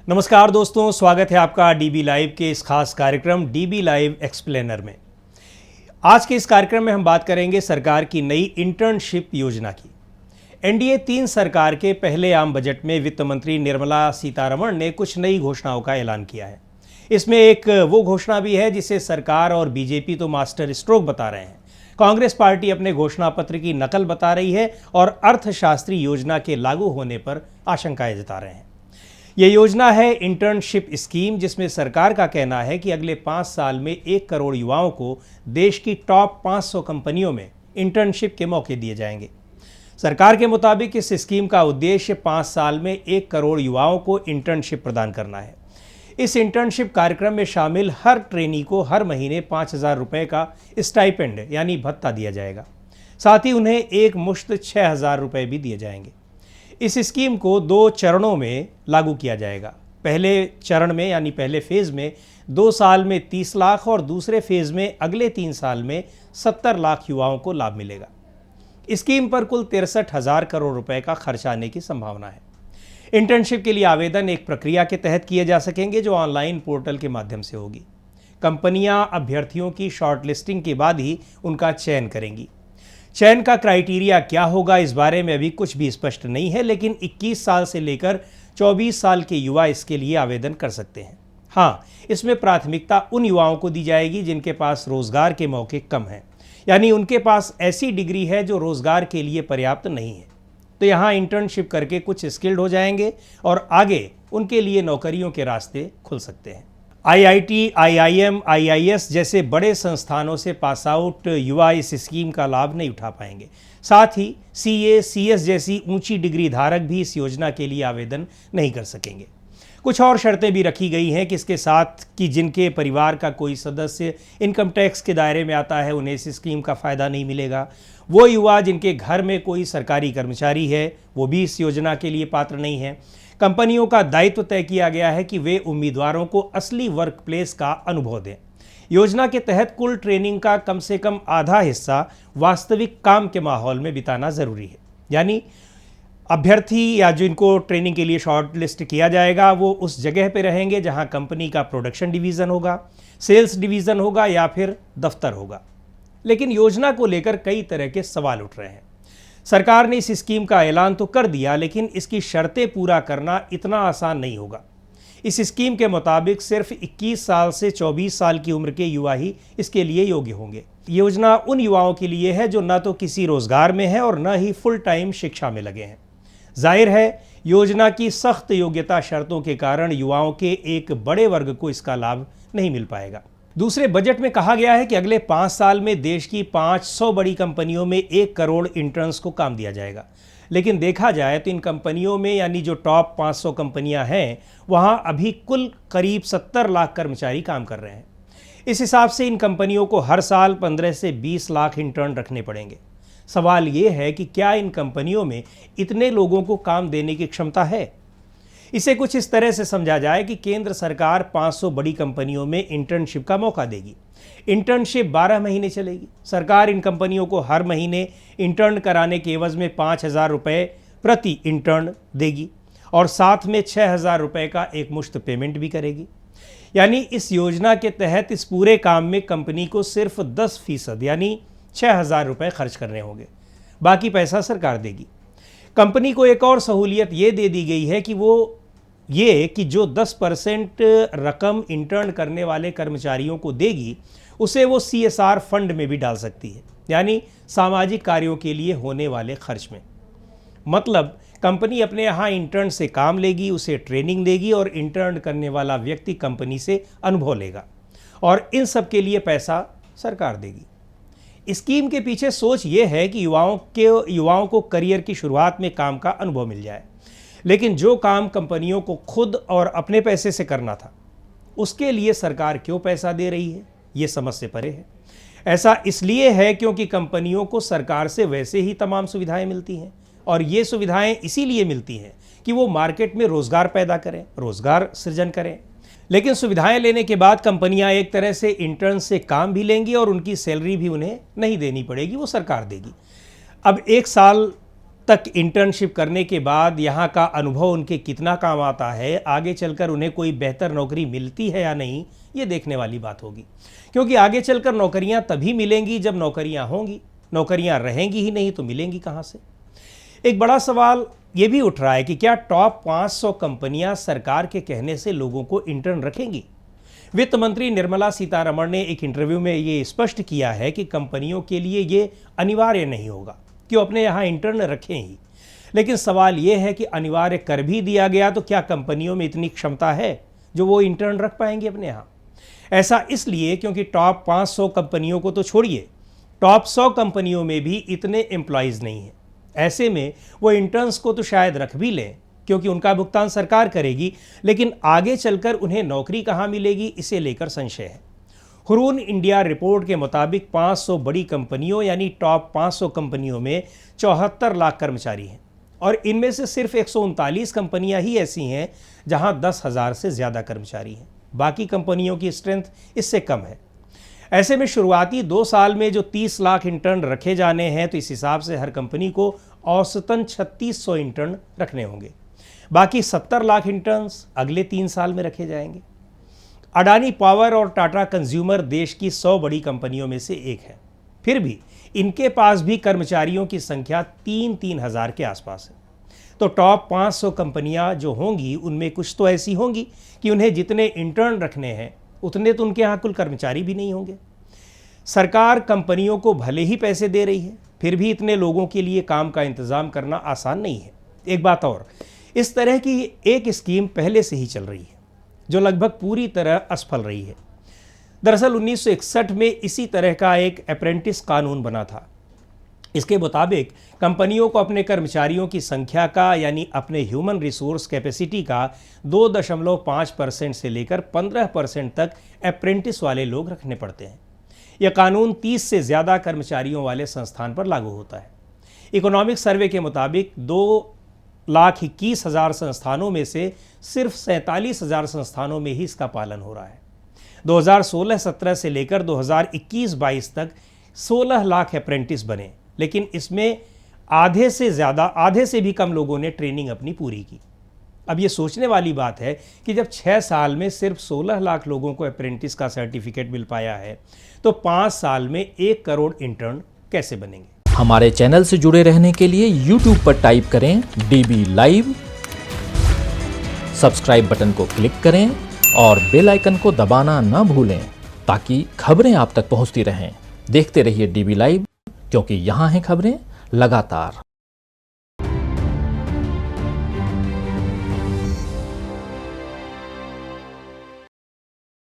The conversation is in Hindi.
नमस्कार दोस्तों, स्वागत है आपका डीबी लाइव के इस खास कार्यक्रम डीबी लाइव एक्सप्लेनर में। आज के इस कार्यक्रम में हम बात करेंगे सरकार की नई इंटर्नशिप योजना की। एनडीए 3 सरकार के पहले आम बजट में वित्त मंत्री निर्मला सीतारमण ने कुछ नई घोषणाओं का ऐलान किया है। इसमें एक वो घोषणा भी है जिसे सरकार और बीजेपी तो मास्टर स्ट्रोक बता रहे हैं। कांग्रेस पार्टी अपने घोषणा पत्र की नकल बता रही है और अर्थशास्त्री योजना के लागू होने पर आशंकाएं जता रहे हैं। ये योजना है इंटर्नशिप स्कीम, जिसमें सरकार का कहना है कि अगले 5 साल में 1 करोड़ युवाओं को देश की टॉप 500 कंपनियों में इंटर्नशिप के मौके दिए जाएंगे। सरकार के मुताबिक इस स्कीम का उद्देश्य 5 साल में 1 करोड़ युवाओं को इंटर्नशिप प्रदान करना है। इस इंटर्नशिप कार्यक्रम में शामिल हर ट्रेनी को हर महीने 5,000 रुपये का स्टाइपेंड यानी भत्ता दिया जाएगा। साथ ही उन्हें एक मुश्त 6,000 रुपये भी दिए जाएंगे। इस स्कीम को 2 चरणों में लागू किया जाएगा। पहले चरण में यानी पहले फेज़ में 2 साल में 30 लाख और दूसरे फेज़ में अगले 3 साल में 70 लाख युवाओं को लाभ मिलेगा। स्कीम पर कुल 63,000 करोड़ रुपए का खर्च आने की संभावना है। इंटर्नशिप के लिए आवेदन एक प्रक्रिया के तहत किए जा सकेंगे जो ऑनलाइन पोर्टल के माध्यम से होगी। कंपनियां अभ्यर्थियों की शॉर्टलिस्टिंग के बाद ही उनका चयन करेंगी। चयन का क्राइटेरिया क्या होगा इस बारे में अभी कुछ भी स्पष्ट नहीं है, लेकिन 21 साल से लेकर 24 साल के युवा इसके लिए आवेदन कर सकते हैं। हाँ, इसमें प्राथमिकता उन युवाओं को दी जाएगी जिनके पास रोजगार के मौके कम हैं, यानी उनके पास ऐसी डिग्री है जो रोजगार के लिए पर्याप्त नहीं है। तो यहाँ इंटर्नशिप करके कुछ स्किल्ड हो जाएंगे और आगे उनके लिए नौकरियों के रास्ते खुल सकते हैं। आईआईटी, आईआईएम, आईआईएस जैसे बड़े संस्थानों से पास आउट युवा इस स्कीम का लाभ नहीं उठा पाएंगे। साथ ही सीए, सीएस जैसी ऊंची डिग्री धारक भी इस योजना के लिए आवेदन नहीं कर सकेंगे। कुछ और शर्तें भी रखी गई हैं कि इसके साथ कि जिनके परिवार का कोई सदस्य इनकम टैक्स के दायरे में आता है उन्हें इस स्कीम का फ़ायदा नहीं मिलेगा। वो युवा जिनके घर में कोई सरकारी कर्मचारी है वो भी इस योजना के लिए पात्र नहीं है। कंपनियों का दायित्व तय किया गया है कि वे उम्मीदवारों को असली वर्क प्लेस का अनुभव दें। योजना के तहत कुल ट्रेनिंग का कम से कम आधा हिस्सा वास्तविक काम के माहौल में बिताना ज़रूरी है। यानी अभ्यर्थी या जिनको ट्रेनिंग के लिए शॉर्ट लिस्ट किया जाएगा वो उस जगह पे रहेंगे जहां कंपनी का प्रोडक्शन डिवीज़न होगा, सेल्स डिवीज़न होगा या फिर दफ्तर होगा। लेकिन योजना को लेकर कई तरह के सवाल उठ रहे हैं। सरकार ने इस स्कीम का ऐलान तो कर दिया, लेकिन इसकी शर्तें पूरा करना इतना आसान नहीं होगा। इस स्कीम के मुताबिक सिर्फ 21 साल से 24 साल की उम्र के युवा ही इसके लिए योग्य होंगे। योजना उन युवाओं के लिए है जो न तो किसी रोजगार में है और न ही फुल टाइम शिक्षा में लगे हैं। जाहिर है, योजना की सख्त योग्यता शर्तों के कारण युवाओं के एक बड़े वर्ग को इसका लाभ नहीं मिल पाएगा। दूसरे बजट में कहा गया है कि अगले 5 साल में देश की 500 बड़ी कंपनियों में 1 करोड़ इंटर्न्स को काम दिया जाएगा। लेकिन देखा जाए तो इन कंपनियों में यानी जो टॉप 500 कंपनियां हैं वहां अभी कुल करीब 70 लाख कर्मचारी काम कर रहे हैं। इस हिसाब से इन कंपनियों को हर साल 15 से 20 लाख इंटर्न रखने पड़ेंगे। सवाल ये है कि क्या इन कंपनियों में इतने लोगों को काम देने की क्षमता है? इसे कुछ इस तरह से समझा जाए कि केंद्र सरकार 500 बड़ी कंपनियों में इंटर्नशिप का मौका देगी। इंटर्नशिप 12 महीने चलेगी। सरकार इन कंपनियों को हर महीने इंटर्न कराने के एवज में 5,000 रुपये प्रति इंटर्न देगी और साथ में 6,000 रुपये का एक मुश्त पेमेंट भी करेगी। यानी इस योजना के तहत इस पूरे काम में कंपनी को सिर्फ 10% यानी 6,000 रुपये खर्च करने होंगे। बाकी पैसा सरकार देगी। कंपनी को एक और सहूलियत ये दे दी गई है कि जो 10% रकम इंटर्न करने वाले कर्मचारियों को देगी उसे वो CSR फंड में भी डाल सकती है, यानी सामाजिक कार्यों के लिए होने वाले खर्च में। मतलब कंपनी अपने यहाँ इंटर्न से काम लेगी, उसे ट्रेनिंग देगी और इंटर्न करने वाला व्यक्ति कंपनी से अनुभव लेगा और इन सब के लिए पैसा सरकार देगी। स्कीम के पीछे सोच ये है कि युवाओं को करियर की शुरुआत में काम का अनुभव मिल जाए। लेकिन जो काम कंपनियों को खुद और अपने पैसे से करना था उसके लिए सरकार क्यों पैसा दे रही है, ये समझ से परे है। ऐसा इसलिए है क्योंकि कंपनियों को सरकार से वैसे ही तमाम सुविधाएं मिलती हैं और ये सुविधाएं इसीलिए मिलती हैं कि वो मार्केट में रोजगार पैदा करें, रोजगार सृजन करें। लेकिन सुविधाएं लेने के बाद कंपनियां एक तरह से इंटर्न से काम भी लेंगी और उनकी सैलरी भी उन्हें नहीं देनी पड़ेगी, वो सरकार देगी। अब 1 साल तक इंटर्नशिप करने के बाद यहाँ का अनुभव उनके कितना काम आता है, आगे चलकर उन्हें कोई बेहतर नौकरी मिलती है या नहीं, ये देखने वाली बात होगी। क्योंकि आगे चलकर नौकरियाँ तभी मिलेंगी जब नौकरियाँ होंगी, नौकरियाँ रहेंगी ही नहीं तो मिलेंगी कहाँ से। एक बड़ा सवाल ये भी उठ रहा है कि क्या टॉप 500 कंपनियां सरकार के कहने से लोगों को इंटर्न रखेंगी। वित्त मंत्री निर्मला सीतारमण ने एक इंटरव्यू में ये स्पष्ट किया है कि कंपनियों के लिए ये अनिवार्य नहीं होगा कि वो अपने यहाँ इंटर्न रखें ही। लेकिन सवाल ये है कि अनिवार्य कर भी दिया गया तो क्या कंपनियों में इतनी क्षमता है जो वो इंटर्न रख पाएंगे अपने यहाँ। ऐसा इसलिए क्योंकि टॉप 500 कंपनियों को तो छोड़िए, टॉप 100 कंपनियों में भी इतने एम्प्लॉयज़ नहीं हैं। ऐसे में वो इंटर्न्स को तो शायद रख भी लें क्योंकि उनका भुगतान सरकार करेगी, लेकिन आगे चलकर उन्हें नौकरी कहाँ मिलेगी, इसे लेकर संशय है। हुरून इंडिया रिपोर्ट के मुताबिक 500 बड़ी कंपनियों यानी टॉप 500 कंपनियों में 74 लाख कर्मचारी हैं और इनमें से सिर्फ 139 कंपनियां ही ऐसी हैं जहां 10,000 से ज़्यादा कर्मचारी हैं। बाकी कंपनियों की स्ट्रेंथ इससे कम है। ऐसे में शुरुआती 2 साल में जो 30 लाख इंटर्न रखे जाने हैं, तो इस हिसाब से हर कंपनी को औसतन 3600 इंटर्न रखने होंगे। बाकी 70 लाख इंटर्न्स अगले 3 साल में रखे जाएंगे। अडानी पावर और टाटा कंज्यूमर देश की 100 बड़ी कंपनियों में से एक है। फिर भी इनके पास भी कर्मचारियों की संख्या 3-3 हज़ार के आसपास है। तो टॉप 500 कंपनियां जो होंगी उनमें कुछ तो ऐसी होंगी कि उन्हें जितने इंटर्न रखने हैं उतने तो उनके यहाँ कुल कर्मचारी भी नहीं होंगे। सरकार कंपनियों को भले ही पैसे दे रही है, फिर भी इतने लोगों के लिए काम का इंतज़ाम करना आसान नहीं है। एक बात और, इस तरह की एक स्कीम पहले से ही चल रही है जो लगभग पूरी तरह असफल रही है। दरअसल 1961 में इसी तरह का एक अप्रेंटिस कानून बना था। इसके मुताबिक कंपनियों को अपने कर्मचारियों की संख्या का यानी अपने ह्यूमन रिसोर्स कैपेसिटी का 2.5% से लेकर 15% तक अप्रेंटिस वाले लोग रखने पड़ते हैं। यह कानून 30 से ज़्यादा कर्मचारियों वाले संस्थान पर लागू होता है। इकोनॉमिक सर्वे के मुताबिक 2,21,000 संस्थानों में से सिर्फ 47,000 संस्थानों में ही इसका पालन हो रहा है। 2016-17 से लेकर 2021-22 तक 16 लाख अप्रेंटिस बने, लेकिन इसमें आधे से भी कम लोगों ने ट्रेनिंग अपनी पूरी की। अब ये सोचने वाली बात है कि जब 6 साल में सिर्फ 16 लाख लोगों को अप्रेंटिस का सर्टिफिकेट मिल पाया है, तो 5 साल में 1 करोड़ इंटर्न कैसे बनेंगे। हमारे चैनल से जुड़े रहने के लिए YouTube पर टाइप करें DB लाइव, सब्सक्राइब बटन को क्लिक करें और बेल आइकन को दबाना न भूलें ताकि खबरें आप तक पहुंचती रहें। देखते रहिए DB लाइव, क्योंकि यहाँ हैं खबरें लगातार।